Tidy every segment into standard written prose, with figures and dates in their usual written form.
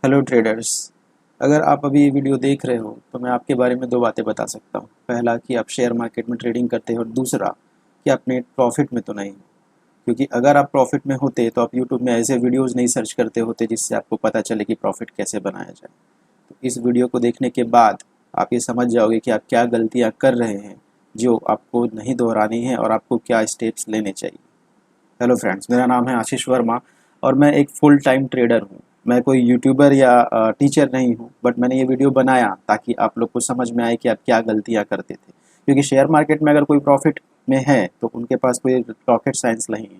Hello traders. अगर आप अभी ये वीडियो देख रहे हो तो मैं आपके बारे में दो बातें बता सकता हूँ। पहला कि आप शेयर मार्केट में ट्रेडिंग करते हो और दूसरा कि आप नेट प्रॉफिट में तो नहीं हो। क्योंकि अगर आप प्रॉफिट में होते तो आप यूट्यूब में ऐसे वीडियोज़ नहीं सर्च करते होते जिससे आपको पता चले कि प्रॉफिट कैसे बनाया जाए। तो इस वीडियो को देखने के बाद आप ये समझ जाओगे कि आप क्या गलतियाँ कर रहे हैं जो आपको नहीं दोहरानी है और आपको क्या स्टेप्स लेने चाहिए। हेलो फ्रेंड्स, मेरा नाम है आशीष वर्मा और मैं एक फुल टाइम ट्रेडर हूँ। मैं कोई यूट्यूबर या टीचर नहीं हूँ, बट मैंने ये वीडियो बनाया ताकि आप लोग को समझ में आए कि आप क्या गलतियाँ करते थे। क्योंकि शेयर मार्केट में अगर कोई प्रॉफिट में है तो उनके पास कोई रॉकेट साइंस नहीं है।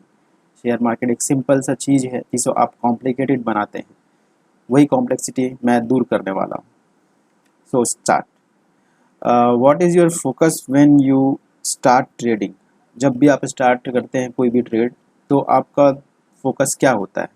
शेयर मार्केट एक सिंपल सा चीज़ है जिसको आप कॉम्प्लिकेटेड बनाते हैं। वही कॉम्प्लेक्सिटी मैं दूर करने वाला हूँ। So start. What is your focus when you start trading? जब भी आप स्टार्ट करते हैं कोई भी ट्रेड तो आपका फोकस क्या होता है?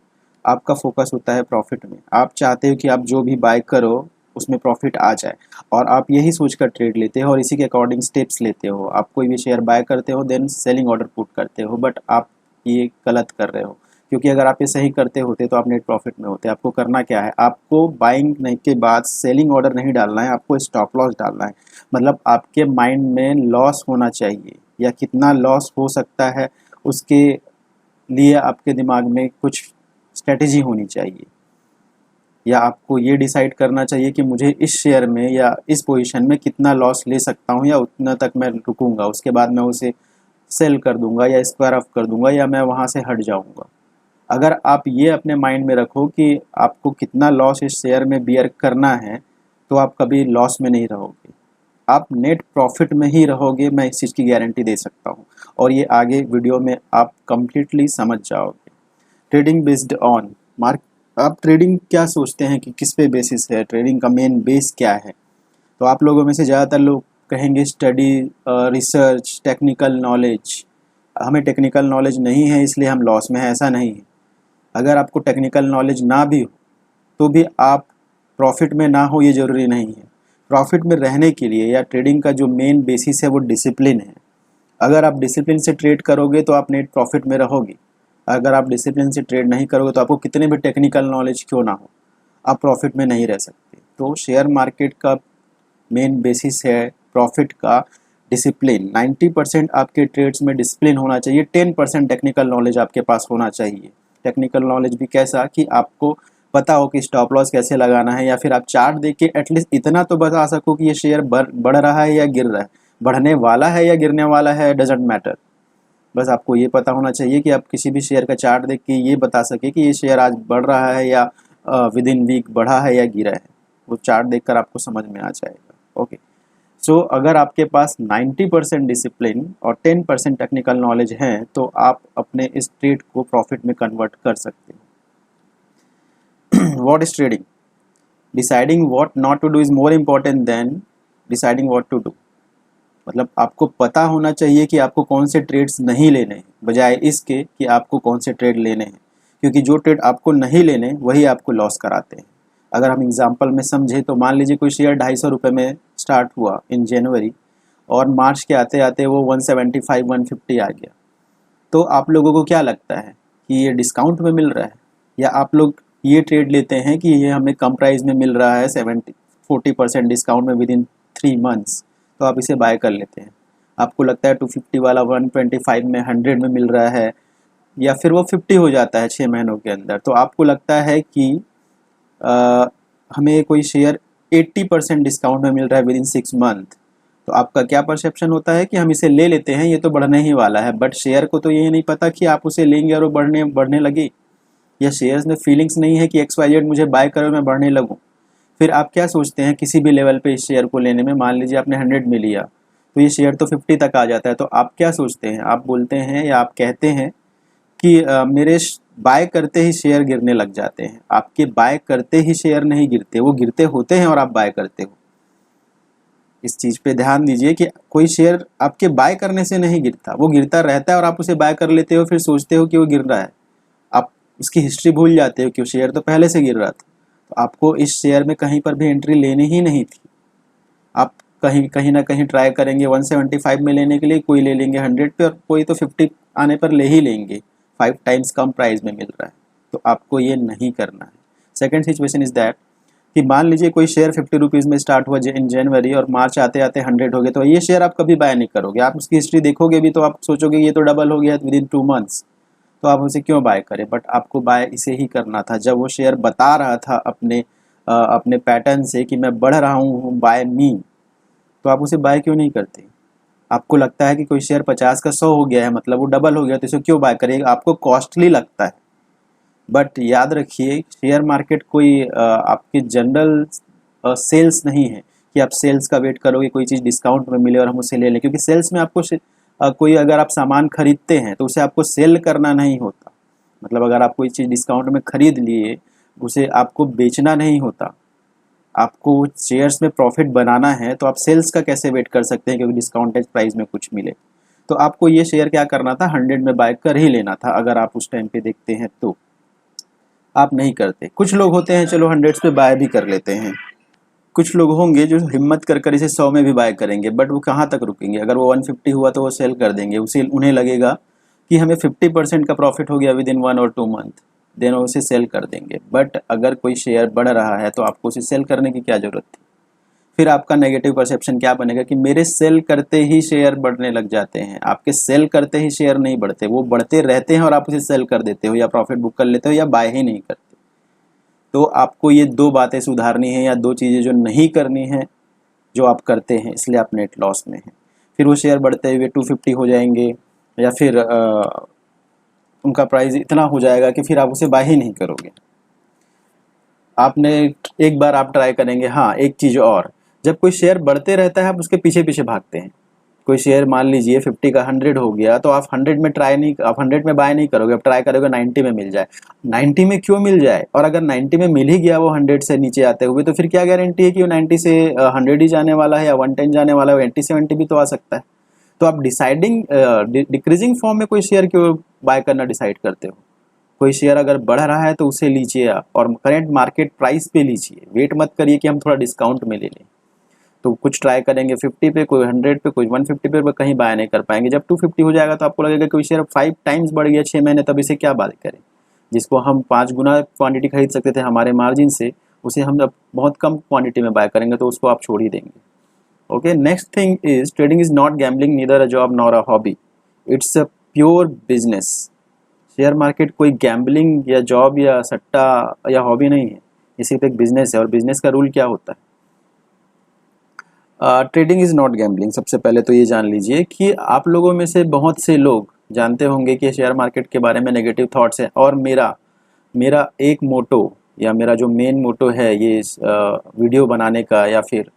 आपका फोकस होता है प्रॉफिट में। आप चाहते हो कि आप जो भी बाय करो उसमें प्रॉफिट आ जाए और आप यही सोचकर ट्रेड लेते हो और इसी के अकॉर्डिंग स्टेप्स लेते हो। आप कोई भी शेयर बाय करते हो देन सेलिंग ऑर्डर पुट करते हो, बट आप ये गलत कर रहे हो। क्योंकि अगर आप ये सही करते होते तो आप नेट प्रॉफिट में होते। आपको करना क्या है? आपको बाइंग के बाद सेलिंग ऑर्डर नहीं डालना है, आपको स्टॉप लॉस डालना है। मतलब आपके माइंड में लॉस होना चाहिए या कितना लॉस हो सकता है उसके लिए आपके दिमाग में कुछ स्ट्रेटेजी होनी चाहिए। या आपको ये डिसाइड करना चाहिए कि मुझे इस शेयर में या इस पोजीशन में कितना लॉस ले सकता हूँ या उतना तक मैं रुकूंगा, उसके बाद मैं उसे सेल कर दूंगा या स्क्वायर ऑफ कर दूंगा या मैं वहाँ से हट जाऊंगा। अगर आप ये अपने माइंड में रखो कि आपको कितना लॉस इस शेयर में बियर करना है तो आप कभी लॉस में नहीं रहोगे, आप नेट प्रॉफिट में ही रहोगे। मैं इस चीज़ की गारंटी दे सकता हूँ और ये आगे वीडियो में आप कंप्लीटली समझ जाओगे। Trading based on mark. आप ट्रेडिंग क्या सोचते हैं कि किस पे बेसिस है? ट्रेडिंग का मेन बेस क्या है? तो आप लोगों में से ज़्यादातर लोग कहेंगे स्टडी, रिसर्च, टेक्निकल नॉलेज। हमें टेक्निकल नॉलेज नहीं है इसलिए हम लॉस में हैं, ऐसा नहीं है। अगर आपको टेक्निकल नॉलेज ना भी हो तो भी आप प्रॉफिट में ना हो ये ज़रूरी नहीं है। प्रॉफिट में रहने के लिए या ट्रेडिंग का जो मेन बेसिस है वो डिसिप्लिन है। अगर आप डिसिप्लिन से ट्रेड करोगे तो आप नेट प्रॉफिट में रहोगे। अगर आप डिसिप्लिन से ट्रेड नहीं करोगे तो आपको कितने भी टेक्निकल नॉलेज क्यों ना हो, आप प्रॉफिट में नहीं रह सकते। तो शेयर मार्केट का मेन बेसिस है प्रॉफिट का डिसिप्लिन। 90% आपके ट्रेड्स में डिसिप्लिन होना चाहिए, 10% टेक्निकल नॉलेज आपके पास होना चाहिए। टेक्निकल नॉलेज भी कैसा कि आपको पता हो कि स्टॉप लॉस कैसे लगाना है, या फिर आप चार्ट देख के एटलीस्ट इतना तो बता सको कि ये शेयर बढ़ रहा है या गिर रहा है, बढ़ने वाला है या गिरने वाला है, डजेंट मैटर। बस आपको ये पता होना चाहिए कि आप किसी भी शेयर का चार्ट देख के ये बता सके कि ये शेयर आज बढ़ रहा है या विद इन वीक बढ़ा है या गिरा है। वो चार्ट देखकर आपको समझ में आ जाएगा। ओके। सो अगर आपके पास 90% डिसिप्लिन और 10% टेक्निकल नॉलेज है तो आप अपने इस ट्रेड को प्रॉफिट में कन्वर्ट कर सकते हो। What is trading? Deciding what not to do is more important than deciding what to do. मतलब आपको पता होना चाहिए कि आपको कौन से ट्रेड्स नहीं लेने हैं बजाय इसके कि आपको कौन से ट्रेड लेने हैं। क्योंकि जो ट्रेड आपको नहीं लेने वही आपको लॉस कराते हैं। अगर हम एग्जांपल में समझे तो मान लीजिए कोई शेयर 250 में स्टार्ट हुआ इन जनवरी और मार्च के आते आते वो 175 150 आ गया। तो आप लोगों को क्या लगता है कि ये डिस्काउंट में मिल रहा है, या आप लोग ये ट्रेड लेते हैं कि ये हमें कम प्राइस में मिल रहा है 40% डिस्काउंट में विद इन 3 मंथ्स, तो आप इसे बाय कर लेते हैं। आपको लगता है 250 वाला 125 में 100 में मिल रहा है, या फिर वो 50 हो जाता है 6 महीनों के अंदर, तो आपको लगता है कि हमें कोई शेयर 80% डिस्काउंट में मिल रहा है विद इन 6 मंथ। तो आपका क्या परसेप्शन होता है कि हम इसे ले लेते हैं, ये तो बढ़ने ही वाला है। बट शेयर को तो ये नहीं पता कि आप उसे लेंगे और वो बढ़ने बढ़ने लगे, या शेयर्स में फीलिंग्स नहीं है कि XYZ मुझे बाय करो मैं बढ़ने लगूँ। फिर आप क्या सोचते हैं किसी भी लेवल पे इस शेयर को लेने में? मान लीजिए आपने 100 में लिया तो ये शेयर तो 50 तक आ जाता है, तो आप क्या सोचते हैं? आप बोलते हैं या आप कहते हैं कि मेरे बाय करते ही शेयर गिरने लग जाते हैं। आपके बाय करते ही शेयर नहीं गिरते, वो गिरते होते हैं और आप बाय करते हो। इस चीज पे ध्यान दीजिए कि कोई शेयर आपके बाय करने से नहीं गिरता, वो गिरता रहता है और आप उसे बाय कर लेते हो, फिर सोचते हो कि वो गिर रहा है। आप उसकी हिस्ट्री भूल जाते हो कि वो शेयर तो पहले से गिर रहा था। तो आपको इस शेयर में कहीं पर भी एंट्री लेनी ही नहीं थी। आप कहीं कहीं ना कहीं ट्राई करेंगे 175 में लेने के लिए, कोई ले लेंगे 100 पे और कोई तो 50 आने पर ले ही लेंगे। 5 टाइम्स कम प्राइस में मिल रहा है। तो आपको ये नहीं करना है। सेकेंड सिचुएशन इज दैट कि मान लीजिए कोई शेयर 50 रुपीज़ में स्टार्ट हुआ इन जनवरी और मार्च आते आते 100 हो गए, तो ये शेयर आप कभी बाय नहीं करोगे। आप उसकी हिस्ट्री देखोगे भी तो आप सोचोगे ये तो डबल हो गया विद इन 2 मंथ्स, तो आप उसे क्यों बाय करें। बट आपको बाय इसे ही करना था जब वो शेयर बता रहा था अपने पैटर्न से कि मैं बढ़ रहा हूँ, बाय मी, तो आप उसे बाय क्यों नहीं करते। आपको लगता है कि कोई शेयर 50 का 100 हो गया है, मतलब वो डबल हो गया, तो इसे क्यों बाय करेगा, आपको कॉस्टली लगता है। बट याद रखिए शेयर मार्केट कोई आपकी जनरल सेल्स नहीं है कि आप सेल्स का वेट करोगे कोई चीज़ डिस्काउंट में मिले और हम उसे ले लें, क्योंकि सेल्स में आपको कोई अगर आप सामान खरीदते हैं तो उसे आपको सेल करना नहीं होता। मतलब अगर आप कोई चीज़ डिस्काउंट में खरीद लिए उसे आपको बेचना नहीं होता, आपको शेयर्स में प्रॉफिट बनाना है, तो आप सेल्स का कैसे वेट कर सकते हैं क्योंकि डिस्काउंटेड प्राइस में कुछ मिले। तो आपको ये शेयर क्या करना था, 100 में बाय कर ही लेना था। अगर आप उस टाइम पे देखते हैं तो आप नहीं करते। कुछ लोग होते हैं चलो 100 पे बाय भी कर लेते हैं, कुछ लोग होंगे जो हिम्मत कर कर इसे 100 में भी बाय करेंगे, बट वो कहाँ तक रुकेंगे। अगर वो 150 हुआ तो वो सेल कर देंगे, उसे उन्हें लगेगा कि हमें 50% का प्रॉफिट हो गया विद इन 1 और 2 मंथ, देन वो उसे सेल कर देंगे। बट अगर कोई शेयर बढ़ रहा है तो आपको उसे सेल करने की क्या ज़रूरत थी। फिर आपका नेगेटिव परसेप्शन क्या बनेगा कि मेरे सेल करते ही शेयर बढ़ने लग जाते हैं। आपके सेल करते ही शेयर नहीं बढ़ते, वो बढ़ते रहते हैं और आप उसे सेल कर देते हो या प्रॉफिट बुक कर लेते हो या बाय ही नहीं करते। तो आपको ये 2 बातें सुधारनी है या 2 चीज़ें जो नहीं करनी है जो आप करते हैं, इसलिए आप नेट लॉस में हैं। फिर वो शेयर बढ़ते हुए 250 हो जाएंगे या फिर उनका प्राइस इतना हो जाएगा कि फिर आप उसे बाय ही नहीं करोगे। आपने एक बार आप ट्राई करेंगे। हाँ, एक चीज़ और, जब कोई शेयर बढ़ते रहता है आप उसके पीछे पीछे भागते हैं। कोई शेयर मान लीजिए 50 का 100 हो गया तो आप 100 में आप 100 में बाय नहीं करोगे, आप ट्राई करोगे 90 में मिल जाए। 90 में क्यों मिल जाए, और अगर 90 में मिल ही गया वो 100 से नीचे आते हुए, तो फिर क्या गारंटी है कि वो 90 से 100 ही जाने वाला है या 110 जाने वाला है, 80 70 भी तो आ सकता है। तो आप डिक्रीजिंग फॉर्म में कोई शेयर क्यों बाय करना डिसाइड करते हो। कोई शेयर अगर बढ़ रहा है तो उसे लीजिए आप और करेंट मार्केट प्राइस पे लीजिए, वेट मत करिए कि हम थोड़ा डिस्काउंट में ले लें। तो कुछ ट्राई करेंगे 50 पे, कोई 100 पे, कोई 150 पे, कहीं बाय नहीं कर पाएंगे। जब 250 हो जाएगा तो आपको लगेगा कि शेयर 5 टाइम्स बढ़ गया 6 महीने, तब इसे क्या बाय करें। जिसको हम 5 गुना क्वांटिटी खरीद सकते थे हमारे मार्जिन से, उसे हम अब बहुत कम क्वांटिटी में बाय करेंगे, तो उसको आप छोड़ ही देंगे। Okay, next thing is trading is not gambling, neither a job nor a hobby, it's a pure business. Share market कोई गैम्बलिंग या जॉब या सट्टा या हॉबी नहीं है, ये सिर्फ एक बिजनेस है। और बिजनेस का रूल क्या होता है, ट्रेडिंग इज नॉट गैम्बलिंग। सबसे पहले तो ये जान लीजिए कि आप लोगों में से बहुत से लोग जानते होंगे कि शेयर मार्केट के बारे में नेगेटिव थॉट्स है। और मेरा एक मोटो या मेरा जो मेन मोटो है ये वीडियो बनाने का या फिर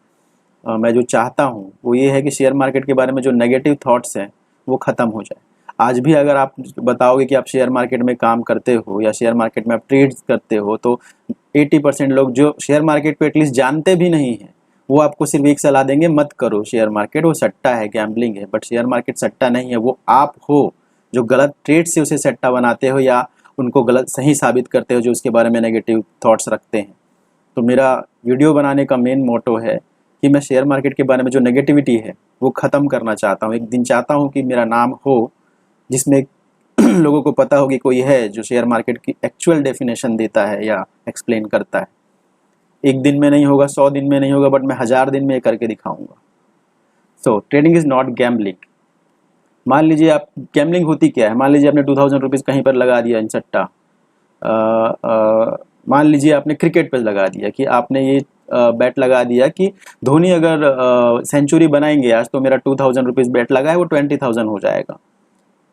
मैं जो चाहता हूँ वो ये है कि शेयर मार्केट के बारे में जो नेगेटिव थॉट्स हैं वो ख़त्म हो जाए। आज भी अगर आप बताओगे कि आप शेयर मार्केट में काम करते हो या शेयर मार्केट में आप ट्रेड करते हो, तो 80% लोग जो शेयर मार्केट को एटलीस्ट जानते भी नहीं हैं वो आपको सिर्फ एक सलाह देंगे, मत करो शेयर मार्केट, वो सट्टा है, गैम्बलिंग है। बट शेयर मार्केट सट्टा नहीं है, वो आप हो जो गलत ट्रेड से उसे सट्टा बनाते हो या उनको गलत सही साबित करते हो जो उसके बारे में नेगेटिव थॉट्स रखते हैं। तो मेरा वीडियो बनाने का मेन मोटो है कि मैं शेयर मार्केट के बारे में जो नेगेटिविटी है वो ख़त्म करना चाहता हूँ। एक दिन चाहता हूँ कि मेरा नाम हो जिसमें लोगों को पता हो कि कोई है जो शेयर मार्केट की एक्चुअल डेफिनेशन देता है या एक्सप्लेन करता है। एक दिन में नहीं होगा, 100 दिन में नहीं होगा, बट मैं 1000 दिन में ये करके दिखाऊंगा। सो ट्रेडिंग इज नॉट गैम्बलिंग। मान लीजिए आप, गैम्बलिंग होती क्या है, मान लीजिए आपने 2000 रुपीज़ कहीं पर लगा दिया इन सट्टा, मान लीजिए आपने क्रिकेट पर लगा दिया कि आपने ये बैट लगा दिया कि धोनी अगर सेंचुरी बनाएंगे आज तो मेरा 2000 रुपीज़ बैट लगा है वो 20,000 हो जाएगा।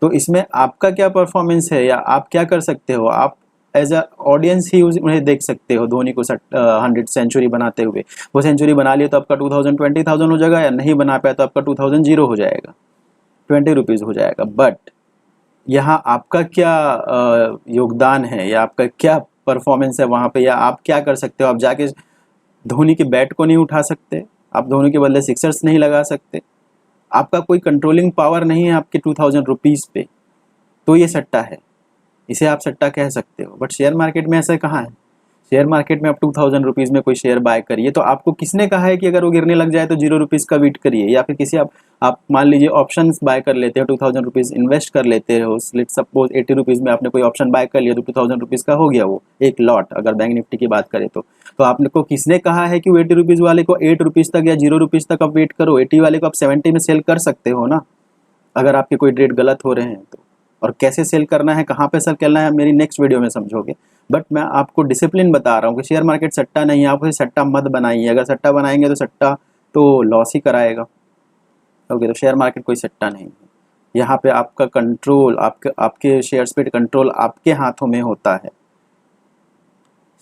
तो इसमें आपका क्या परफॉर्मेंस है या आप क्या कर सकते हो, आप एज अ ऑडियंस ही उन्हें देख सकते हो। धोनी को 100 सेंचुरी बनाते हुए, वो सेंचुरी बना लिया तो आपका 2000 20,000 हो जाएगा, या नहीं बना पाया तो आपका 2000 जीरो हो जाएगा, 20 रुपीज़ हो जाएगा। बट यहाँ आपका क्या योगदान है या आपका क्या परफॉर्मेंस है वहाँ पे, या आप क्या कर सकते हो। आप जाके धोनी के बैट को नहीं उठा सकते, आप धोनी के बदले सिक्सर्स नहीं लगा सकते, आपका कोई कंट्रोलिंग पावर नहीं है आपके 2000 रुपीज़ पे, तो ये सट्टा है, इसे आप सट्टा कह सकते हो। बट शेयर मार्केट में ऐसा कहाँ है, शेयर मार्केट में आप 2000 रुपीज़ में कोई शेयर बाय करिए, तो आपको किसने कहा है कि अगर वो गिरने लग जाए तो 0 रुपीज़ का वेट करिए, या फिर किसी आप मान लीजिए ऑप्शंस बाय कर लेते हो, 2000 रुपीज़ इन्वेस्ट कर लेते हो, लेट सपोज 80 रुपीज़ में आपने कोई ऑप्शन बाय कर लिया तो 2000 रुपीज़ का हो गया वो एक लॉट, अगर बैंक निफ्टी की बात करें तो आपने को किसने कहा है कि वो 80 रुपीज़ वाले को 8 रुपीज़ तक या 0 रुपीज़ तक आप वेट करो, 80 वाले को आप 70 में सेल कर सकते हो ना, अगर आपके कोई ट्रेड गलत हो रहे हैं तो। और कैसे सेल करना है, कहाँ पे सेल करना है, मेरी नेक्स्ट वीडियो में समझोगे, बट मैं आपको डिसिप्लिन बता रहा हूँ कि शेयर मार्केट सट्टा नहीं है, आप उसे सट्टा मत बनाइए, अगर सट्टा बनाएंगे तो सट्टा तो लॉस ही कराएगा। ओके, तो शेयर मार्केट कोई सट्टा नहीं है, यहाँ पे आपका कंट्रोल, आपके शेयर्स पे कंट्रोल आपके हाथों में होता है।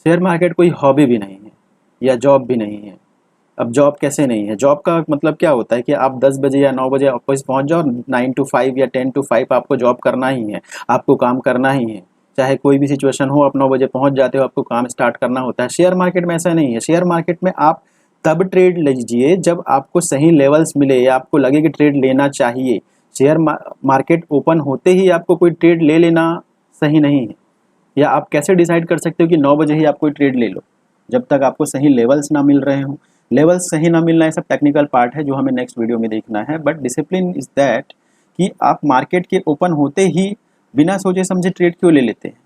शेयर मार्केट कोई हॉबी भी नहीं है या जॉब भी नहीं है। अब जॉब कैसे नहीं है, जॉब का मतलब क्या होता है कि आप 10 बजे या 9 बजे ऑफिस पहुंच जाओ, 9 to 5 या 10 to 5 आपको जॉब करना ही है, आपको काम करना ही है, चाहे कोई भी सिचुएशन हो, आप 9 बजे पहुंच जाते हो, आपको काम स्टार्ट करना होता है। शेयर मार्केट में ऐसा नहीं है, शेयर मार्केट में आप तब ट्रेड लीजिए जब आपको सही लेवल्स मिले या आपको लगे कि ट्रेड लेना चाहिए। शेयर मार्केट ओपन होते ही आपको कोई ट्रेड ले लेना सही नहीं है, या आप कैसे डिसाइड कर सकते हो कि 9 बजे ही आप कोई ट्रेड ले लो, जब तक आपको सही लेवल्स ना मिल रहे हों। लेवल्स सही ना मिलना, ये सब टेक्निकल पार्ट है जो हमें नेक्स्ट वीडियो में देखना है, बट डिसिप्लिन इज दैट कि आप मार्केट के ओपन होते ही बिना सोचे समझे ट्रेड क्यों ले लेते हैं।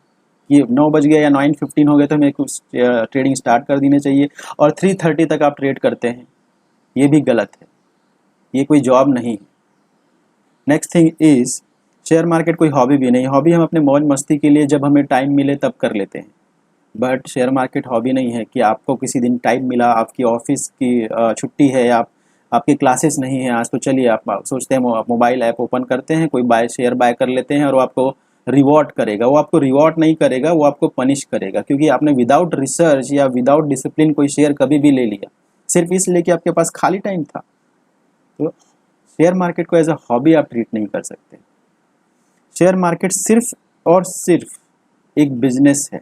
ये 9 बज गया या 9:15 हो गया तो मेरे को ट्रेडिंग स्टार्ट कर देनी चाहिए, और 3:30 तक आप ट्रेड करते हैं, ये भी गलत है, ये कोई जॉब नहीं है। Next thing is, share market कोई हॉबी भी नहीं, हॉबी हम अपने मौज मस्ती के लिए जब हमें टाइम मिले तब कर लेते हैं, बट शेयर मार्केट हॉबी नहीं है कि आपको किसी दिन टाइम मिला, आपकी ऑफिस की छुट्टी है, या आपकी क्लासेस नहीं है आज, तो चलिए आप सोचते हैं मोबाइल ऐप ओपन करते हैं, कोई शेयर बाय कर लेते हैं और वो आपको रिवॉर्ड करेगा। वो आपको रिवॉर्ड नहीं करेगा, वो आपको पनिश करेगा, क्योंकि आपने विदाउट रिसर्च या विदाउट डिसिप्लिन कोई शेयर कभी भी ले लिया, सिर्फ इसलिए कि आपके पास खाली टाइम था। तो शेयर मार्केट को एज अ हॉबी आप ट्रीट नहीं कर सकते। शेयर मार्केट सिर्फ और सिर्फ एक बिजनेस है,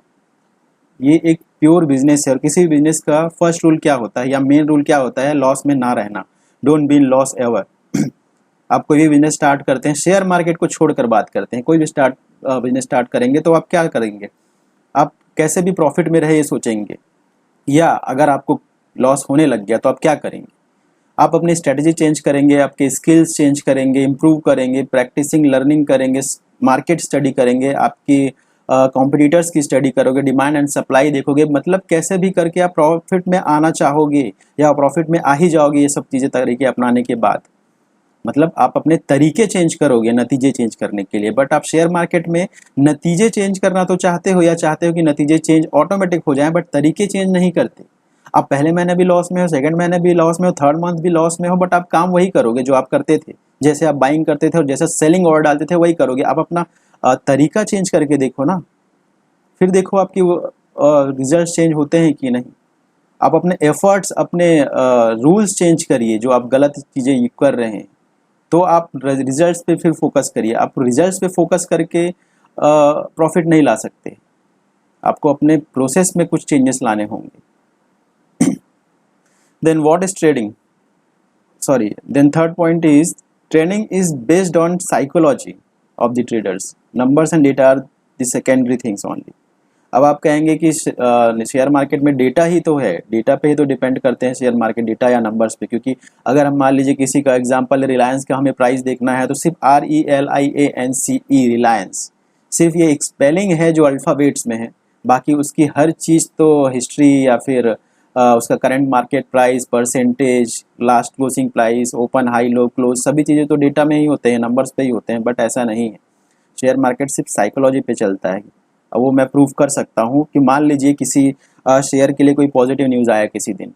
ये एक प्योर बिजनेस है, और किसी भी बिजनेस का फर्स्ट रूल क्या होता है या मेन रूल क्या होता है, लॉस में ना रहना, don't be in loss ever. आप कोई भी बिजनेस स्टार्ट करते हैं, शेयर मार्केट को छोड़कर बात करते हैं, कोई भी बिजनेस स्टार्ट करेंगे तो आप क्या करेंगे, आप कैसे भी प्रॉफिट में रहे ये सोचेंगे, या अगर आपको लॉस होने लग गया तो आप क्या करेंगे, आप अपनी स्ट्रेटजी चेंज करेंगे, आपके स्किल्स चेंज करेंगे, इंप्रूव करेंगे, प्रैक्टिसिंग लर्निंग करेंगे, मार्केट स्टडी करेंगे, आपकी कॉम्पिटिटर्स की स्टडी करोगे, डिमांड एंड सप्लाई देखोगे, मतलब कैसे भी करके आप प्रॉफिट में आना चाहोगे या प्रॉफिट में आ ही जाओगे ये सब चीज़ें तरीके अपनाने के बाद। मतलब आप अपने तरीके चेंज करोगे नतीजे चेंज करने के लिए, बट आप शेयर मार्केट में नतीजे चेंज करना तो चाहते हो, या चाहते हो कि नतीजे चेंज ऑटोमेटिक हो जाएं, बट तरीके चेंज नहीं करते। आप पहले महीने भी लॉस में हो, सेकंड महीने भी लॉस में हो, थर्ड मंथ भी लॉस में हो, बट आप काम वही करोगे जो आप करते थे, जैसे आप बाइंग करते थे और जैसे सेलिंग ऑर्डर डालते थे वही करोगे। आप अपना तरीका चेंज करके देखो ना, फिर देखो आपकी रिजल्ट चेंज होते हैं कि नहीं। आप अपने एफर्ट्स, अपने रूल्स चेंज करिए, जो आप गलत चीज़ें कर रहे हैं, तो आप रिजल्ट्स पे फिर फोकस करिए। आप रिजल्ट्स पे फोकस करके प्रॉफिट नहीं ला सकते, आपको अपने प्रोसेस में कुछ चेंजेस लाने होंगे। Then what is trading, sorry, then third point is trading is based on psychology of the traders, numbers and data are the secondary things only. अब आप कहेंगे कि शेयर मार्केट में डेटा ही तो है, डेटा पे ही तो डिपेंड करते हैं शेयर मार्केट, डेटा या नंबर्स पे, क्योंकि अगर हम मान लीजिए किसी का एग्जांपल रिलायंस का हमें प्राइस देखना है तो सिर्फ RELIANCE रिलायंस, सिर्फ ये एक स्पेलिंग है जो अल्फ़ाबेट्स में है, बाकी उसकी हर चीज़ तो हिस्ट्री या फिर उसका current market price, percentage, last closing price, open high low close, सभी चीज़ें तो डेटा में ही होते हैं, नंबर्स पे ही होते हैं, बट ऐसा नहीं है। शेयर मार्केट सिर्फ साइकोलॉजी पे चलता है। अब वो मैं प्रूव कर सकता हूँ कि मान लीजिए किसी शेयर के लिए कोई पॉजिटिव न्यूज़ आया किसी दिन,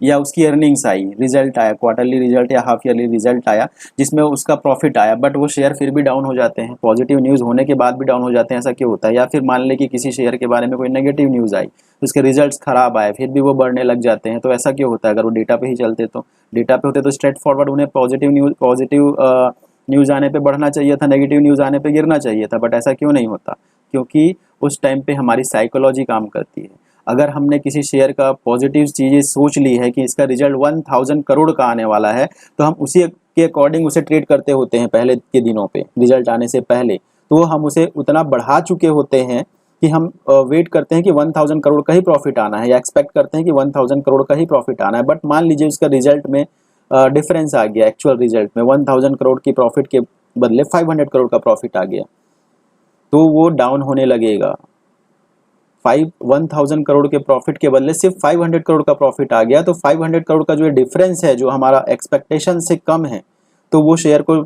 या उसकी अर्निंग्स आई, रिजल्ट आया, क्वार्टरली रिजल्ट या हाफ ईयरली रिजल्ट आया जिसमें उसका प्रॉफिट आया, बट वो शेयर फिर भी डाउन हो जाते हैं, पॉजिटिव न्यूज़ होने के बाद भी डाउन हो जाते हैं, ऐसा क्यों होता है। या फिर मान लें कि किसी शेयर के बारे में कोई नेगेटिव न्यूज़ आई, उसके रिजल्ट्स खराब आए, फिर भी वो बढ़ने लग जाते हैं, तो ऐसा क्यों होता है। अगर वो डेटा पे ही चलते तो, डेटा पे होते तो स्ट्रेट फॉरवर्ड उन्हें पॉजिटिव न्यूज़ आने पे बढ़ना चाहिए था, नेगेटिव न्यूज़ आने पे गिरना चाहिए था, बट ऐसा क्यों नहीं होता, क्योंकि उस टाइम पे हमारी साइकोलॉजी काम करती है। अगर हमने किसी शेयर का पॉजिटिव चीज़ें सोच ली है कि इसका रिजल्ट 1000 करोड़ का आने वाला है, तो हम उसी के अकॉर्डिंग उसे ट्रेड करते होते हैं पहले के दिनों पे, रिजल्ट आने से पहले, तो हम उसे उतना बढ़ा चुके होते हैं कि हम वेट करते हैं कि 1000 करोड़ का ही प्रॉफिट आना है या एक्सपेक्ट करते हैं कि 1000 करोड़ का ही प्रॉफिट आना है, बट मान लीजिए उसका रिजल्ट में डिफरेंस आ गया, एक्चुअल रिजल्ट में 1000 करोड़ की प्रॉफिट के बदले 500 करोड़ का प्रॉफिट आ गया, तो वो डाउन होने लगेगा। 1000 करोड़ के प्रॉफिट के बदले सिर्फ 500 करोड़ का प्रॉफिट आ गया, तो 500 करोड़ का जो डिफरेंस है, जो हमारा एक्सपेक्टेशन से कम है, तो वो शेयर को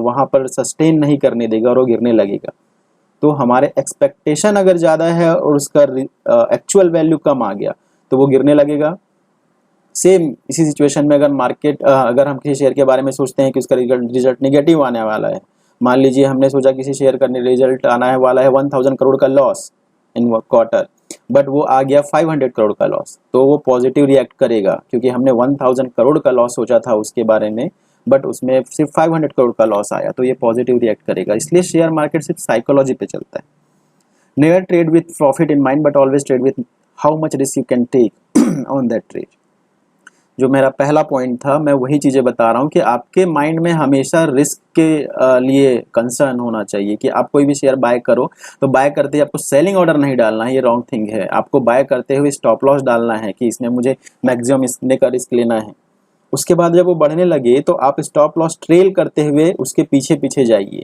वहाँ पर सस्टेन नहीं करने देगा और वो गिरने लगेगा। तो हमारे एक्सपेक्टेशन अगर ज़्यादा है और उसका एक्चुअल वैल्यू कम आ गया तो वो गिरने लगेगा। सेम इसी सिचुएशन में अगर हम किसी शेयर के बारे में सोचते हैं कि उसका रिजल्ट निगेटिव आने वाला है, मान लीजिए हमने सोचा किसी शेयर का रिजल्ट आना है वाला है 1000 करोड़ का लॉस इन क्वार्टर, बट वो आ गया 500 करोड़ का लॉस, तो वो पॉजिटिव रिएक्ट करेगा क्योंकि हमने 1000 करोड़ का लॉस सोचा था उसके बारे में, बट उसमें सिर्फ 500 करोड़ का लॉस आया, तो ये पॉजिटिव रिएक्ट करेगा। इसलिए शेयर मार्केट सिर्फ साइकोलॉजी पे चलता है। Never trade with profit in mind but always trade with how much risk you can take on that trade. जो मेरा पहला पॉइंट था, मैं वही चीज़ें बता रहा हूँ कि आपके माइंड में हमेशा रिस्क के लिए कंसर्न होना चाहिए कि आप कोई भी शेयर बाय करो तो बाय करते ही आपको सेलिंग ऑर्डर नहीं डालना है, ये रॉन्ग थिंग है। आपको बाय करते हुए स्टॉप लॉस डालना है कि इसमें मुझे मैक्सिमम इसने का रिस्क लेना है। उसके बाद जब वो बढ़ने लगे तो आप स्टॉप लॉस ट्रेल करते हुए उसके पीछे पीछे जाइए।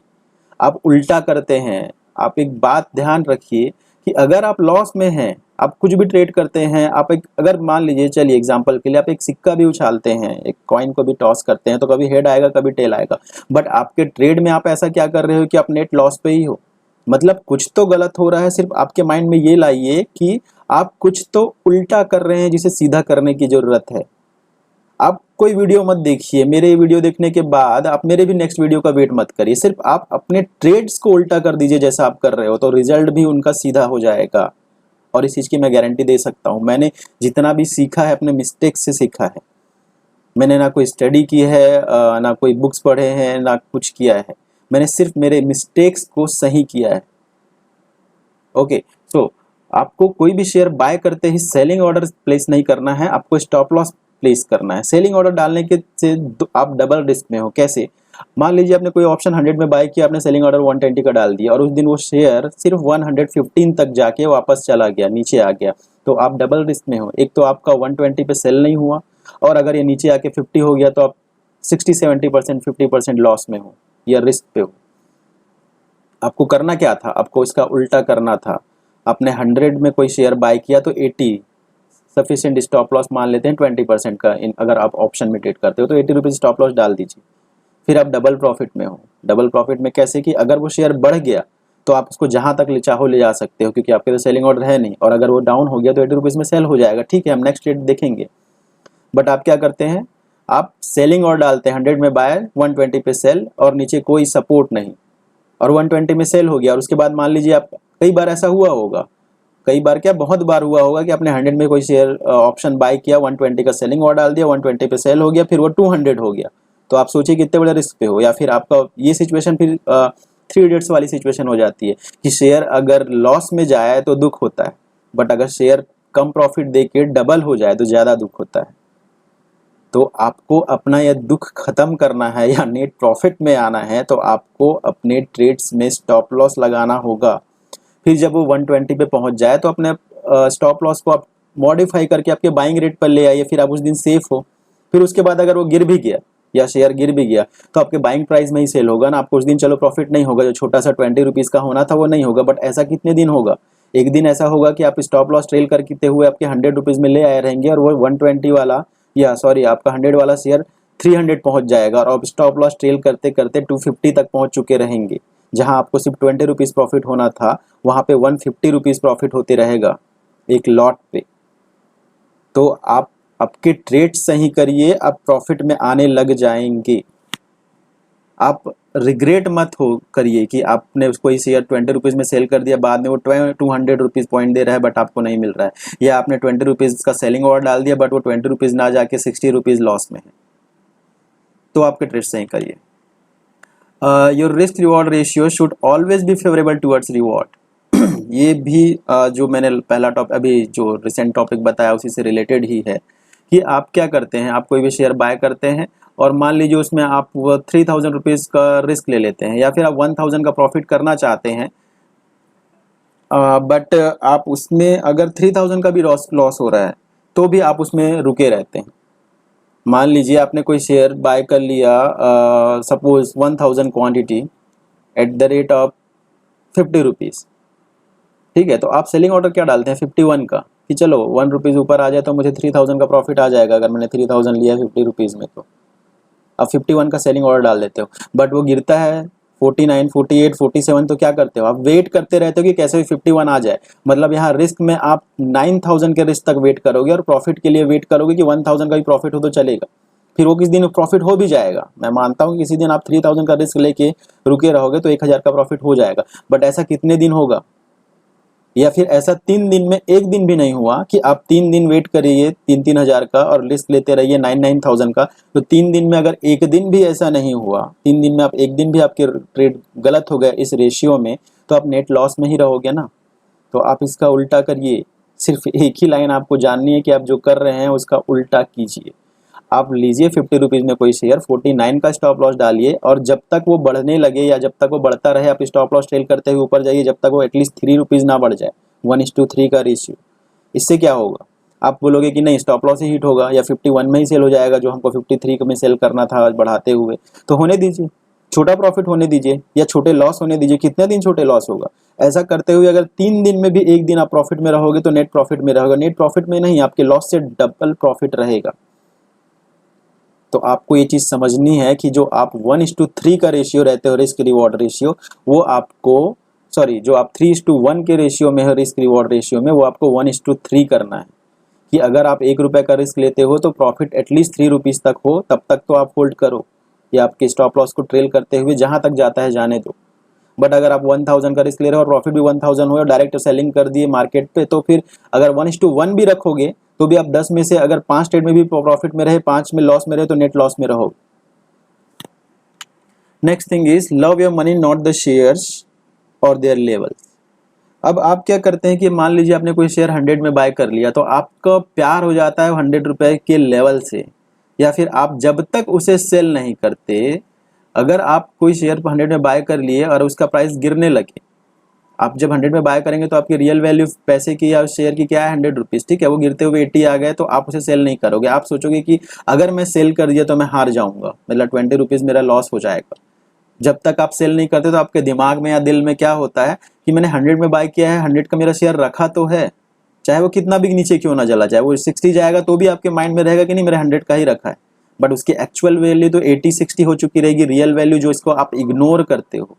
आप उल्टा करते हैं। आप एक बात ध्यान रखिए कि अगर आप लॉस में हैं, आप कुछ भी ट्रेड करते हैं, आप एक अगर मान लीजिए, चलिए एग्जांपल के लिए आप एक सिक्का भी उछालते हैं, एक कॉइन को भी टॉस करते हैं, तो कभी हेड आएगा कभी टेल आएगा, बट आपके ट्रेड में आप ऐसा क्या कर रहे हो कि आप नेट लॉस पे ही हो, मतलब कुछ तो गलत हो रहा है। सिर्फ आपके माइंड में ये लाइए कि आप कुछ तो उल्टा कर रहे हैं जिसे सीधा करने की जरूरत है। आप कोई वीडियो मत देखिए, मेरे वीडियो देखने के बाद आप मेरे भी नेक्स्ट वीडियो का वेट मत करिए, सिर्फ आप अपने ट्रेड्स को उल्टा कर दीजिए जैसा आप कर रहे हो, तो रिजल्ट भी उनका सीधा हो जाएगा। और इस चीज़ की मैं गारंटी दे सकता हूँ। मैंने जितना भी सीखा है अपने मिस्टेक्स से सीखा है। मैंने ना कोई स्टडी की है, ना कोई बुक्स पढ़े हैं, ना कुछ किया है। मैंने सिर्फ मेरे मिस्टेक्स को सही किया है। ओके, सो आपको कोई भी शेयर बाय करते ही सेलिंग ऑर्डर प्लेस नहीं करना है, आपको स्टॉप लॉस प्लेस करना है। सेलिंग ऑर्डर डालने के से आप डबल रिस्क में हो। कैसे? मान लीजिए आपने कोई ऑप्शन 100 में बाय किया, आपने सेलिंग ऑर्डर 120 का डाल दिया और उस दिन वो शेयर सिर्फ 115 तक जाके वापस चला गया, नीचे आ गया, तो आप डबल रिस्क में हो। एक तो आपका 120 पे सेल नहीं हुआ, और अगर ये नीचे आके 50 हो गया तो आप 60-70% 50% लॉस में हो या रिस्क पे हो। आपको करना क्या था? आपको इसका उल्टा करना था। आपने 100 में कोई शेयर बाय किया तो 80 सफिशिएंट स्टॉप लॉस मान लेते हैं 20% का। अगर आप ऑप्शन में ट्रेड करते हो तो 80 रुपीज़ स्टॉप लॉस डाल दीजिए, फिर आप डबल प्रॉफिट में हो। डबल प्रॉफिट में कैसे कि अगर वो शेयर बढ़ गया तो आप उसको जहां तक ले चाहो ले जा सकते हो, क्योंकि आपके तो सेलिंग ऑर्डर है नहीं, और अगर वो डाउन हो गया तो 80 रुपीज़ में सेल हो जाएगा। ठीक है, हम नेक्स्ट ट्रेड देखेंगे। बट आप क्या करते हैं? आप सेलिंग ऑर्डर डालते हैं 100 में बाय, 120 पे सेल, और नीचे कोई सपोर्ट नहीं, और 120 में सेल हो गया। और उसके बाद मान लीजिए आप, कई बार ऐसा हुआ होगा, कई बार क्या बहुत बार हुआ होगा कि आपने 100 में कोई शेयर ऑप्शन बाय किया, 120 का सेलिंग ऑर्डर डाल दिया, 120 पे सेल हो गया, फिर वो 200 हो गया, तो आप सोचिए कितने बड़े रिस्क पे हो। या फिर आपका ये सिचुएशन फिर 3 इडियट्स वाली सिचुएशन हो जाती है कि शेयर अगर लॉस में जाए तो दुख होता है, बट अगर शेयर कम प्रॉफिट दे के डबल हो जाए तो ज़्यादा दुख होता है। तो आपको अपना यह दुख खत्म करना है या नेट प्रॉफिट में आना है, तो आपको अपने ट्रेड्स में स्टॉप लॉस लगाना होगा। फिर जब वो 120 पे पहुंच जाए तो अपने स्टॉप लॉस को आप मॉडिफाई करके आपके बाइंग रेट पर ले आइए, फिर आप उस दिन सेफ हो। फिर उसके बाद अगर वो गिर भी गया या शेयर गिर भी गया तो आपके बाइंग प्राइस में ही सेल होगा ना। आपको उस दिन चलो प्रॉफिट नहीं होगा, जो छोटा सा 20 रुपीज़ का होना था वो नहीं होगा, बट ऐसा कितने दिन होगा? एक दिन ऐसा होगा कि आप स्टॉप लॉस ट्रेल करते हुए आपके 100 रुपीज़ में ले आए रहेंगे, और वो 120 वाला, या सॉरी आपका 100 वाला शेयर 300 पहुंच जाएगा, और आप स्टॉप लॉस ट्रेल करते करते 250 तक पहुंच चुके रहेंगे। जहां आपको सिर्फ 20 रुपीज़ प्रॉफिट होना था, वहां पे 150 रुपीज़ प्रॉफिट होते रहेगा एक लॉट पे। तो आप आपके ट्रेड सही करिए, आप प्रॉफिट में आने लग जाएंगे। आप रिग्रेट मत हो करिए कि आपने उसको इस शेयर 20 रुपीज़ में सेल कर दिया, बाद में वो 200 रुपीज़ पॉइंट दे रहा है बट आपको नहीं मिल रहा है, या आपने 20 रुपीज़ का सेलिंग ऑर्डर डाल दिया बट वो 20 रुपीज़ ना जाके 60 रुपीज़ लॉस में है। तो आपके ट्रेड सही करिए। Your risk reward ratio should always be favourable towards reward. ये भी जो मैंने पहला टॉपिक अभी जो रिसेंट टॉपिक बताया उसी से रिलेटेड ही है कि आप क्या करते हैं। आप कोई भी शेयर बाय करते हैं और मान लीजिए उसमें आप 3000 रुपीज़ का रिस्क ले लेते हैं, या फिर आप 1000 का प्रॉफिट करना चाहते हैं, बट आप उसमें अगर 3000 का भी लॉस हो रहा है तो भी आप उसमें रुके रहते हैं। मान लीजिए आपने कोई शेयर बाय कर लिया, suppose 1000 quantity at the rate of 50 rupees, ठीक है, तो आप सेलिंग ऑर्डर क्या डालते हैं 51 का, कि चलो 1 रुपीज़ ऊपर आ जाए तो मुझे 3000 का प्रॉफिट आ जाएगा अगर मैंने 3000 लिया 50 रुपीज़ में, तो आप 51 का सेलिंग ऑर्डर डाल देते हो। बट वो गिरता है 49, 48, 47, तो क्या करते हो आप वेट करते रहते हो कि कैसे भी 51 आ जाए। मतलब यहाँ रिस्क में आप 9000 के रिस्क तक वेट करोगे और प्रॉफिट के लिए वेट करोगे कि 1000 का भी प्रॉफिट हो तो चलेगा। फिर वो किस दिन प्रॉफिट हो भी जाएगा, मैं मानता हूँ कि किसी दिन आप 3000 का रिस्क लेके रुके रहोगे तो 1000 का प्रॉफिट हो जाएगा। बट ऐसा कितने दिन होगा, या फिर ऐसा 3 दिन में एक दिन भी नहीं हुआ कि आप 3 दिन वेट करिए 3-3 हज़ार का और रिस्क लेते रहिए 9-9 थाउजेंड का, तो 3 दिन में अगर एक दिन भी ऐसा नहीं हुआ, 3 दिन में आप एक दिन भी आपके ट्रेड गलत हो गया इस रेशियो में, तो आप नेट लॉस में ही रहोगे ना। तो आप इसका उल्टा करिए, सिर्फ एक ही लाइन आपको जाननी है कि आप जो कर रहे हैं उसका उल्टा कीजिए। आप लीजिए 50 रुपीज़ में कोई शेयर, 49 का स्टॉप लॉस डालिए और जब तक वो बढ़ने लगे या जब तक वो बढ़ता रहे आप स्टॉप लॉस ट्रेल करते हुए ऊपर जाइए, जब तक वो एटलीस्ट 3 रुपीज़ ना बढ़ जाए, 1:3 का रेशियो। इससे क्या होगा, आप बोलोगे कि नहीं स्टॉप लॉस ही हिट होगा या 51 में ही सेल हो जाएगा जो हमको 53 में सेल करना था बढ़ाते हुए, तो होने दीजिए, छोटा प्रॉफिट होने दीजिए या छोटे लॉस होने दीजिए। कितने दिन छोटे लॉस होगा, ऐसा करते हुए अगर 3 दिन में भी एक दिन आप प्रॉफिट में रहोगे तो नेट प्रॉफिट में रहोगे, नेट प्रॉफिट में नहीं आपके लॉस से डबल प्रॉफिट रहेगा। तो आपको ये चीज़ समझनी है कि जो आप 1:3 का रेशियो रहते हो रिस्क रिवॉर्ड रेशियो, वो आपको सॉरी जो आप 3:1 के रेशियो में हो रिस्क रिवॉर्ड रेशियो में, वो आपको 1:3 करना है। कि अगर आप 1 रुपये का रिस्क लेते हो तो प्रॉफिट एटलीस्ट 3 रुपीज़ तक हो, तब तक तो आप होल्ड करो या आपके स्टॉप लॉस को ट्रेल करते हुए जहाँ तक जाता है जाने दो। बट अगर आप 1000 का रिस्क ले रहे हो और प्रॉफिट भी 1000 हो और डायरेक्ट सेलिंग कर दिए मार्केट पे, तो फिर अगर 1:1 भी रखोगे तो भी आप 10 में से अगर 5 ट्रेड में भी प्रॉफिट में रहे, 5 में लॉस में रहे, तो नेट लॉस में रहोगे। Next thing is love your money not the shares और देयर लेवल्स। अब आप क्या करते हैं कि मान लीजिए आपने कोई शेयर 100 में बाय कर लिया, तो आपका प्यार हो जाता है 100 रुपए के लेवल से, या फिर आप जब तक उसे सेल नहीं करते, अगर आप कोई शेयर 100 में बाय कर लिए और उसका प्राइस गिरने लगे, आप जब 100 में बाय करेंगे तो आपकी रियल वैल्यू पैसे की या शेयर की क्या है 100 रुपीज़, ठीक है, वो गिरते हुए 80 आ गए तो आप उसे सेल नहीं करोगे। आप सोचोगे कि अगर मैं सेल कर दिया तो मैं हार जाऊंगा, मतलब 20 रुपीज़ मेरा लॉस हो जाएगा। जब तक आप सेल नहीं करते तो आपके दिमाग में या दिल में क्या होता है कि मैंने 100 में बाय किया है, 100 का मेरा शेयर रखा तो है, चाहे वो कितना भी नीचे क्यों ना चला जाए, वो 60 जाएगा तो भी आपके माइंड में रहेगा कि नहीं मेरे 100 का ही रखा है। बट उसकी एक्चुअल वैल्यू तो 80-60 हो चुकी रहेगी, रियल वैल्यू जो इसको आप इग्नोर करते हो।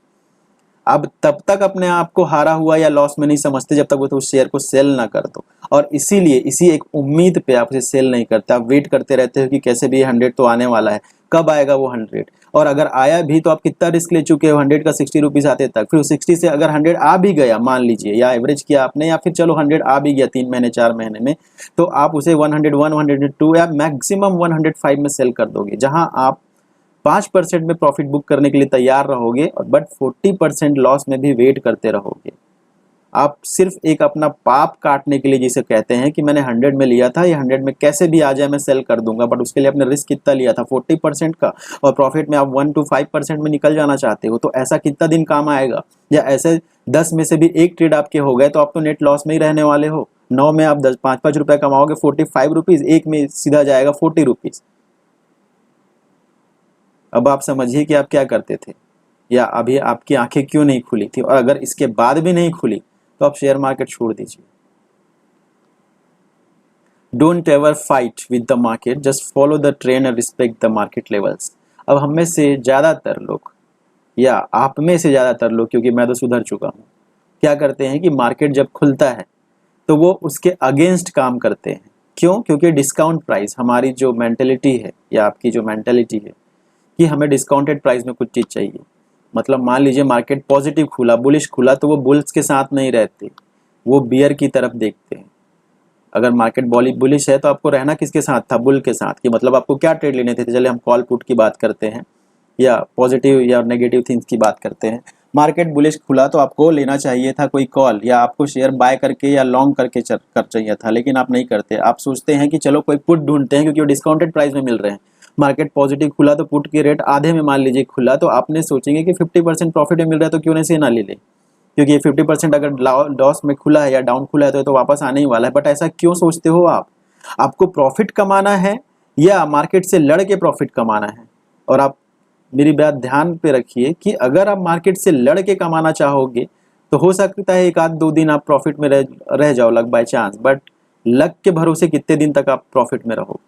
अब तब तक अपने आप को हारा हुआ या लॉस में नहीं समझते जब तक वो तो उस शेयर को सेल ना कर दो, और इसीलिए इसी एक उम्मीद पे आप उसे सेल नहीं करते, आप वेट करते रहते हो कि कैसे भी 100 तो आने वाला है, कब आएगा वो 100, और अगर आया भी तो आप कितना रिस्क ले चुके हो 100 का 60 रुपीज़ आते तक, फिर 60 से अगर 100 आ भी गया मान लीजिए, या एवरेज किया आपने, या फिर चलो 100 आ भी गया 3 महीने 4 महीने में, तो आप उसे 101, 102 या मैक्सिमम 105 में सेल कर दोगे, जहां आप 5% में प्रॉफिट बुक करने के लिए तैयार रहोगे, और बट 40% लॉस में भी वेट करते रहोगे। आप सिर्फ एक अपना पाप काटने के लिए, जिसे कहते हैं कि मैंने 100 में लिया था, ये 100 में कैसे भी आ जाए मैं सेल कर दूंगा, बट उसके लिए आपने रिस्क कितना लिया था 40% का, और प्रॉफिट में आप 1-5% में निकल जाना चाहते हो, तो ऐसा कितना दिन काम आएगा। या ऐसे 10 में से भी एक ट्रेड आपके हो गए तो आप तो नेट लॉस में ही रहने वाले हो। 9 में आप 5-5 रुपए कमाओगे 45 रुपीज़, एक में सीधा जाएगा 40 रुपीज़। अब आप समझिए कि आप क्या करते थे, या अभी आपकी आंखें क्यों नहीं खुली थी, और अगर इसके बाद भी नहीं खुली तो आप शेयर मार्केट छोड़ दीजिए। Don't ever fight with the market, just follow the trend and respect the market levels. अब हम में से ज़्यादातर लोग, या आप में से ज़्यादातर लोग, क्योंकि मैं तो सुधर चुका हूँ, क्या करते हैं कि मार्केट जब खुलता है तो वो उसके अगेंस्ट काम करते हैं। क्यों? क्योंकि डिस्काउंट प्राइस, हमारी जो मेंटेलिटी है या आपकी जो मेंटेलिटी है कि हमें डिस्काउंटेड प्राइस में कुछ चीज़ चाहिए। मतलब मान लीजिए मार्केट पॉजिटिव खुला, बुलिश खुला, तो वो बुल्स के साथ नहीं रहते, वो बियर की तरफ देखते हैं। अगर मार्केट बुलिश है तो आपको रहना किसके साथ था? बुल के साथ। कि मतलब आपको क्या ट्रेड लेने थे? चले हम कॉल पुट की बात करते हैं या पॉजिटिव या नेगेटिव थिंग्स की बात करते हैं। मार्केट बुलिश खुला तो आपको लेना चाहिए था कोई कॉल, या आपको शेयर बाय करके या लॉन्ग करके कर चाहिए था, लेकिन आप नहीं करते। आप सोचते हैं कि चलो कोई पुट ढूंढते हैं क्योंकि वो डिस्काउंटेड प्राइस में मिल रहे हैं। मार्केट पॉजिटिव खुला तो पुट की रेट आधे में मान लीजिए खुला, तो आपने सोचेंगे कि 50% प्रॉफिट में मिल रहा है तो क्यों नहीं से ना ले ले, क्योंकि 50% अगर लॉस में खुला है या डाउन खुला है तो वापस आने ही वाला है। बट ऐसा क्यों सोचते हो आप? आपको प्रॉफिट कमाना है या मार्केट से लड़ के प्रॉफिट कमाना है? और आप मेरी बात ध्यान पे रखिए कि अगर आप मार्केट से लड़ के कमाना चाहोगे तो हो सकता है 1-2 दिन आप प्रॉफिट में रह जाओ luck by chance, but luck के भरोसे कितने दिन तक आप प्रॉफिट में रहोगे?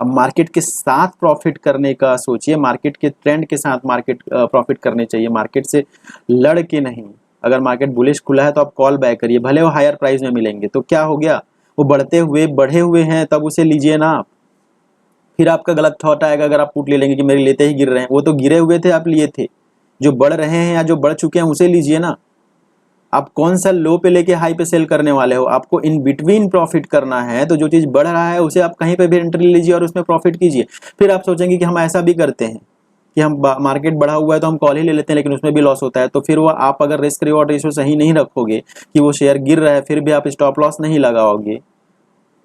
अब मार्केट के साथ प्रॉफिट करने का सोचिए, मार्केट के ट्रेंड के साथ मार्केट प्रॉफिट करने चाहिए, मार्केट से लड़ के नहीं। अगर मार्केट बुलिश खुला है तो आप कॉल बाय करिए, भले वो हायर प्राइस में मिलेंगे तो क्या हो गया, वो बढ़े हुए हैं तब उसे लीजिए ना आप। फिर आपका गलत थॉट आएगा अगर आप पुट ले लेंगे कि मेरे लेते ही गिर रहे हैं, वो तो गिरे हुए थे आप लिए थे, जो बढ़ रहे हैं या जो बढ़ चुके हैं उसे लीजिए ना। आप कौन सा लो पे लेके हाई पे सेल करने वाले हो? आपको इन बिटवीन प्रॉफिट करना है, तो जो चीज बढ़ रहा है उसे आप कहीं पे भी एंट्री लीजिए और उसमें प्रॉफिट कीजिए। फिर आप सोचेंगे कि हम ऐसा भी करते हैं कि हम मार्केट बढ़ा हुआ है तो हम कॉल ही ले लेते हैं लेकिन उसमें भी लॉस होता है, तो फिर वो आप अगर रिस्क रिवॉर्ड रेशियो सही नहीं रखोगे कि वो शेयर गिर रहा है फिर भी आप स्टॉप लॉस नहीं लगाओगे,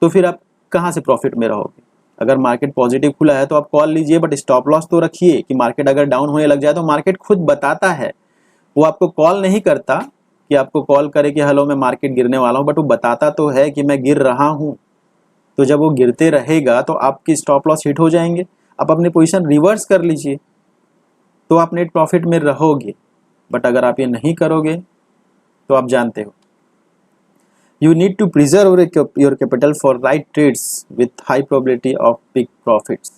तो फिर आप कहाँ से प्रॉफिट में रहोगे? अगर मार्केट पॉजिटिव खुला है तो आप कॉल लीजिए, बट स्टॉप लॉस तो रखिए कि मार्केट अगर डाउन होने लग जाए तो मार्केट खुद बताता है, वो आपको कॉल नहीं करता कि आपको कॉल करे कि हेलो मैं मार्केट गिरने वाला हूं, बट वो बताता तो है कि मैं गिर रहा हूं। तो जब वो गिरते रहेगा तो आपकी स्टॉप लॉस हिट हो जाएंगे, आप अपनी पोजीशन रिवर्स कर लीजिए तो आप नेट प्रॉफिट में रहोगे। बट अगर आप ये नहीं करोगे तो आप जानते हो, you need to preserve your capital for right trades with high probability of big profits।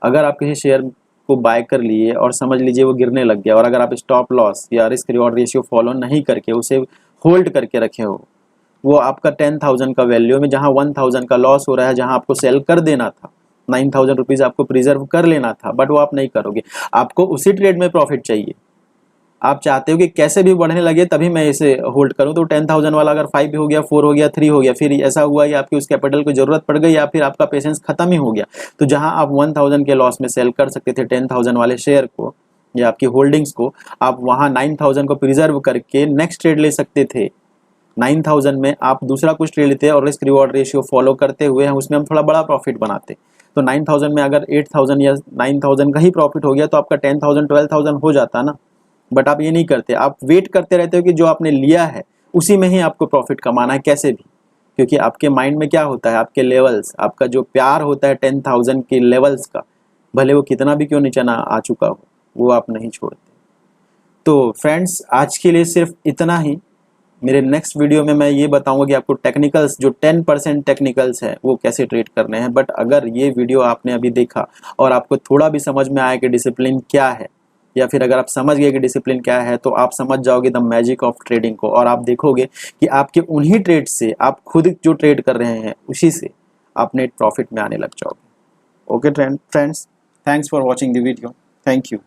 अगर आप किसी शेयर को बाय कर लिए और समझ लीजिए वो गिरने लग गया और अगर आप स्टॉप लॉस या रिस्क रिवॉर्ड रेशियो फॉलो नहीं करके उसे होल्ड करके रखे हो, वो आपका 10,000 का वैल्यू में जहां 1,000 का लॉस हो रहा है, जहां आपको सेल कर देना था, 9,000 रुपीज आपको प्रिजर्व कर लेना था, बट वो आप नहीं करोगे। आपको उसी ट्रेड में प्रॉफिट चाहिए, आप चाहते हो कि कैसे भी बढ़ने लगे तभी मैं इसे होल्ड करूं, तो 10,000 वाला अगर 5 हो गया, 4 हो गया, 3 हो गया, फिर ऐसा हुआ कि आपकी उस कैपिटल की जरूरत पड़ गई या फिर आपका पेशेंस खत्म ही हो गया, तो जहां आप 1,000 के लॉस में सेल कर सकते थे 10,000 वाले शेयर को या आपकी होल्डिंग्स को, आप वहां 9,000 को प्रिजर्व करके नेक्स्ट ट्रेड ले सकते थे। 9,000 में आप दूसरा कुछ ट्रेड लेते और रिस्क रिवॉर्ड रेशियो फॉलो करते हुए हम उसमें हम थोड़ा बड़ा प्रॉफिट बनाते। तो 9,000 में अगर 8,000 या 9,000 का ही प्रॉफिट हो गया तो आपका 10,000 12,000 हो जाता ना। बट आप ये नहीं करते, आप वेट करते रहते हो कि जो आपने लिया है उसी में ही आपको प्रॉफिट कमाना है कैसे भी, क्योंकि आपके माइंड में क्या होता है, आपके लेवल्स, आपका जो प्यार होता है 10,000 के लेवल्स का, भले वो कितना भी क्यों नीचे ना आ चुका हो, वो आप नहीं छोड़ते। तो फ्रेंड्स, आज के लिए सिर्फ इतना ही। मेरे नेक्स्ट वीडियो में मैं ये बताऊंगा कि आपको टेक्निकल्स, जो 10% टेक्निकल्स है वो कैसे ट्रेड करने हैं। बट अगर ये वीडियो आपने अभी देखा और आपको थोड़ा भी समझ में आया कि डिसिप्लिन क्या है, या फिर अगर आप समझ गए कि डिसिप्लिन क्या है, तो आप समझ जाओगे द मैजिक ऑफ ट्रेडिंग को, और आप देखोगे कि आपके उन्हीं ट्रेड से, आप खुद जो ट्रेड कर रहे हैं उसी से आप नेट प्रॉफिट में आने लग जाओगे। Okay friends, thanks for watching the video. Thank you.